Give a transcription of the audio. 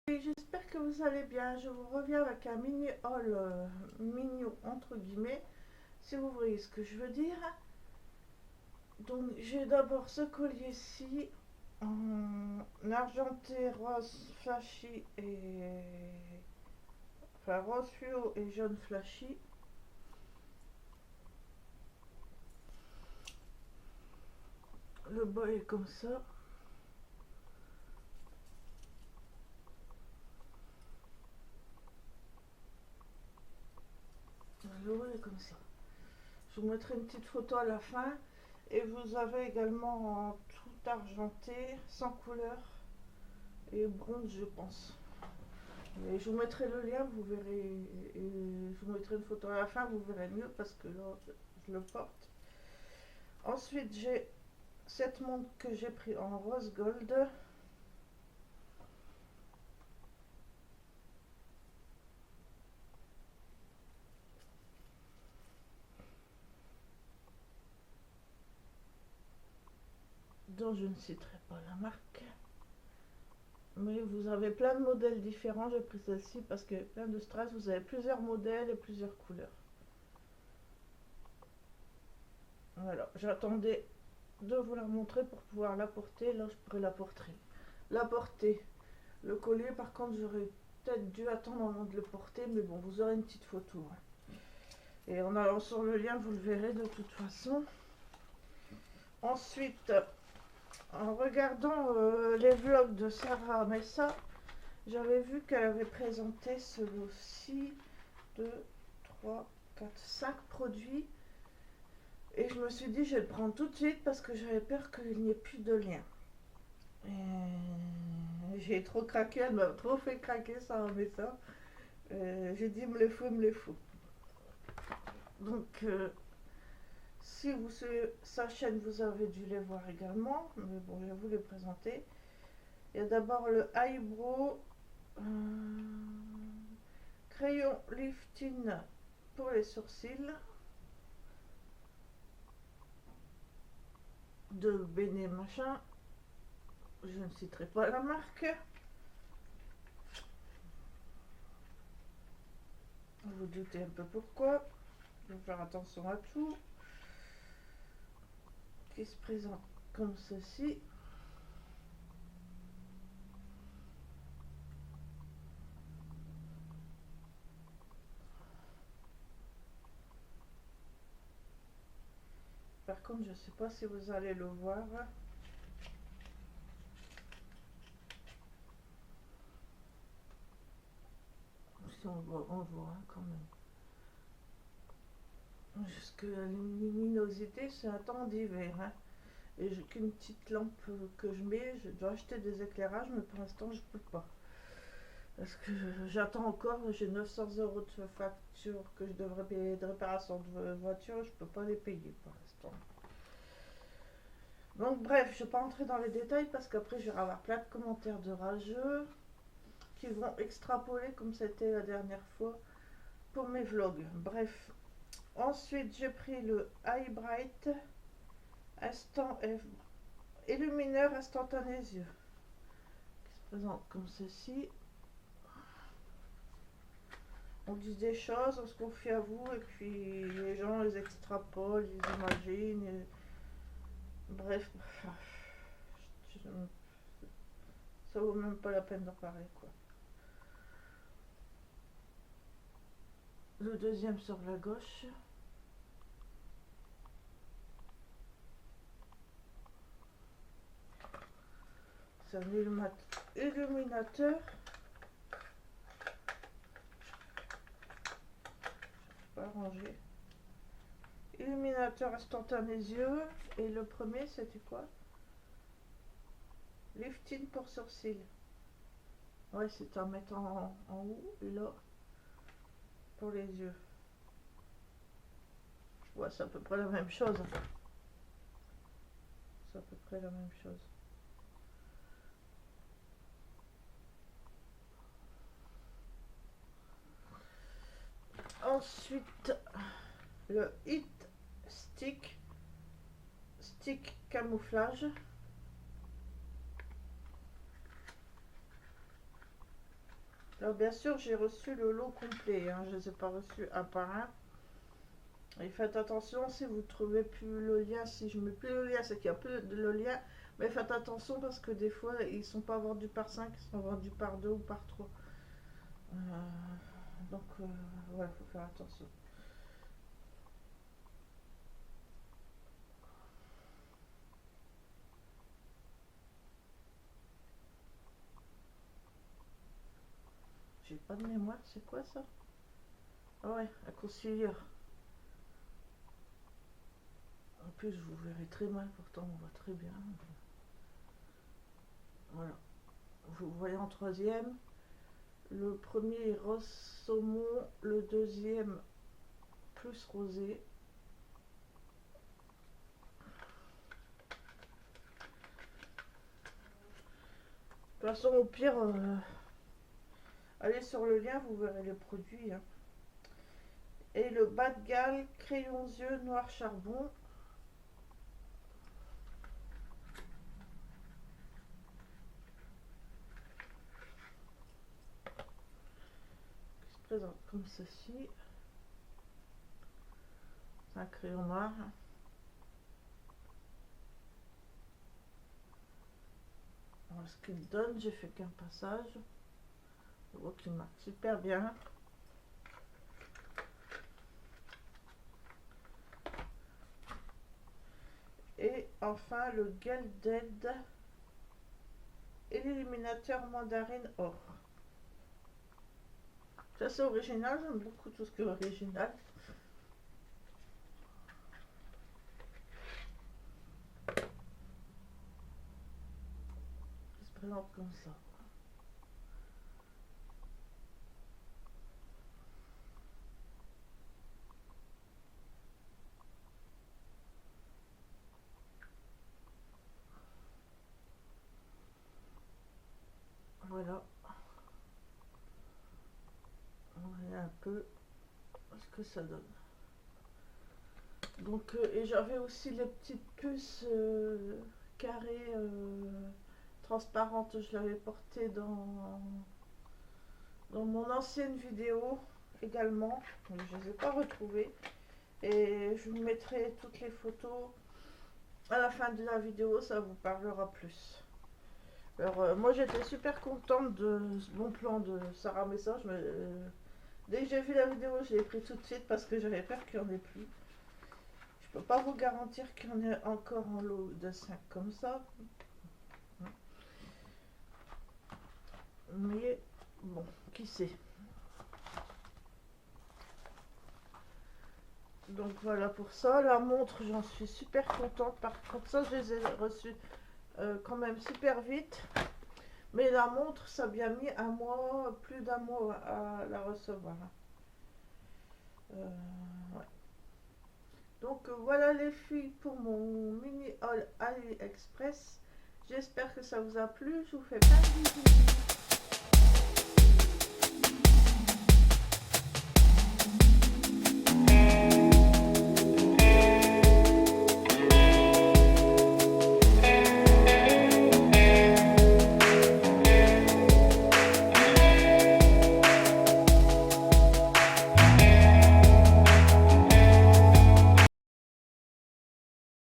Et j'espère que vous allez bien. Je vous reviens avec un mini haul mignon entre guillemets, si vous voyez ce que je veux dire. Donc j'ai d'abord ce collier-ci en argenté, rose flashy et enfin rose fluo et jaune flashy. Le bas est comme ça. Le haut est comme ça. Je vous mettrai une petite photo à la fin. Et vous avez également en tout argenté, sans couleur et bronze, je pense. Mais je vous mettrai le lien, vous verrez. Et je vous mettrai une photo à la fin, vous verrez mieux parce que là, je le porte. Ensuite, j'ai cette montre que j'ai pris en rose gold. Dont je ne citerai pas la marque. Mais vous avez plein de modèles différents. J'ai pris celle-ci parce que plein de strass. Vous avez plusieurs modèles et plusieurs couleurs. Voilà, j'attendais de vous la montrer pour pouvoir la porter. Là, je pourrais la porter. Le collier, par contre, j'aurais peut-être dû attendre avant de le porter, mais bon, vous aurez une petite photo. Et en allant sur le lien, vous le verrez de toute façon. Ensuite, en regardant les vlogs de Sarah Messa, j'avais vu qu'elle avait présenté ce lot-ci de 3, 4, 5 produits. Et je me suis dit, je vais le prendre tout de suite parce que j'avais peur qu'il n'y ait plus de lien. J'ai trop craqué, elle m'a trop fait craquer, Sarah Messa. J'ai dit, me les faut, me les faut. Donc, si vous suivez sa chaîne, vous avez dû les voir également. Mais bon, je vais vous les présenter. Il y a d'abord le Eyebrow crayon lifting pour les sourcils de Bene Machin. Je ne citerai pas la marque. Vous vous doutez un peu pourquoi. Il faut faire attention à tout. Qui se présente comme ceci. Par contre, je ne sais pas si vous allez le voir. Si on voit hein, quand même. Jusque la luminosité, c'est un temps d'hiver. Hein. Et j'ai qu'une petite lampe que je mets. Je dois acheter des éclairages, mais pour l'instant, je peux pas. Parce que j'attends encore. J'ai 900 € de facture que je devrais payer de réparation de voiture. Je peux pas les payer pour l'instant. Donc, bref, je ne vais pas entrer dans les détails parce qu'après, je vais avoir plein de commentaires de rageux qui vont extrapoler comme c'était la dernière fois pour mes vlogs. Bref. Ensuite, j'ai pris le Eye Bright Instant Illumineur instantané yeux qui se présente comme ceci. On dit des choses, on se confie à vous et puis les gens les extrapolent, ils imaginent. Et... Bref, ça vaut même pas la peine d'en parler quoi. Le deuxième sur la gauche. C'est un illuminateur. Pas rangé. Illuminateur instantané yeux. Et le premier, c'était quoi? Lifting pour sourcils. Ouais, c'est en mettant en haut, là, pour les yeux. Ouais, c'est à peu près la même chose. C'est à peu près la même chose. Ensuite, le Hit Stick camouflage. Alors bien sûr, j'ai reçu le lot complet, hein, je ne les ai pas reçus un par un. Et faites attention si vous ne trouvez plus le lien, si je mets plus le lien, c'est qu'il y a plus de le lien. Mais faites attention parce que des fois, ils ne sont pas vendus par 5, ils sont vendus par 2 ou par 3. Donc, voilà, il faut faire attention. J'ai pas de mémoire, c'est quoi ça? Ah ouais, un concilieur. En plus, je vous verrai très mal, pourtant on voit très bien. Voilà. Vous voyez en troisième. Le premier est rose saumon, le deuxième plus rosé. De toute façon, au pire, allez sur le lien, vous verrez les produits. Hein. Et le bas de galle, crayon yeux, noir charbon. Qui se présente comme ceci. C'est un crayon noir. Voilà ce qu'il donne, j'ai fait qu'un passage. Je vois qu'il marque super bien. Et enfin le Gelded et l'illuminateur mandarine or. Ça c'est original, j'aime beaucoup tout ce qui est original. Il se présente comme ça. Voilà. Voilà un peu ce que ça donne. Donc, et j'avais aussi les petites puces carrées transparentes. Je l'avais portée dans mon ancienne vidéo également. Donc, je ne les ai pas retrouvées. Et je vous mettrai toutes les photos à la fin de la vidéo, ça vous parlera plus. Alors, moi j'étais super contente de ce bon plan de Sarah Message, mais dès que j'ai vu la vidéo, je l'ai pris tout de suite parce que j'avais peur qu'il n'y en ait plus. Je peux pas vous garantir qu'il y en ait encore en lot de 5 comme ça. Mais bon, qui sait. Donc voilà pour ça. La montre, j'en suis super contente. Par contre, ça, je les ai reçus quand même super vite. Mais la montre, ça a bien mis un mois, plus d'un mois à la recevoir. Ouais. Donc voilà les filles pour mon mini haul AliExpress. J'espère que ça vous a plu. Je vous fais plein de bisous.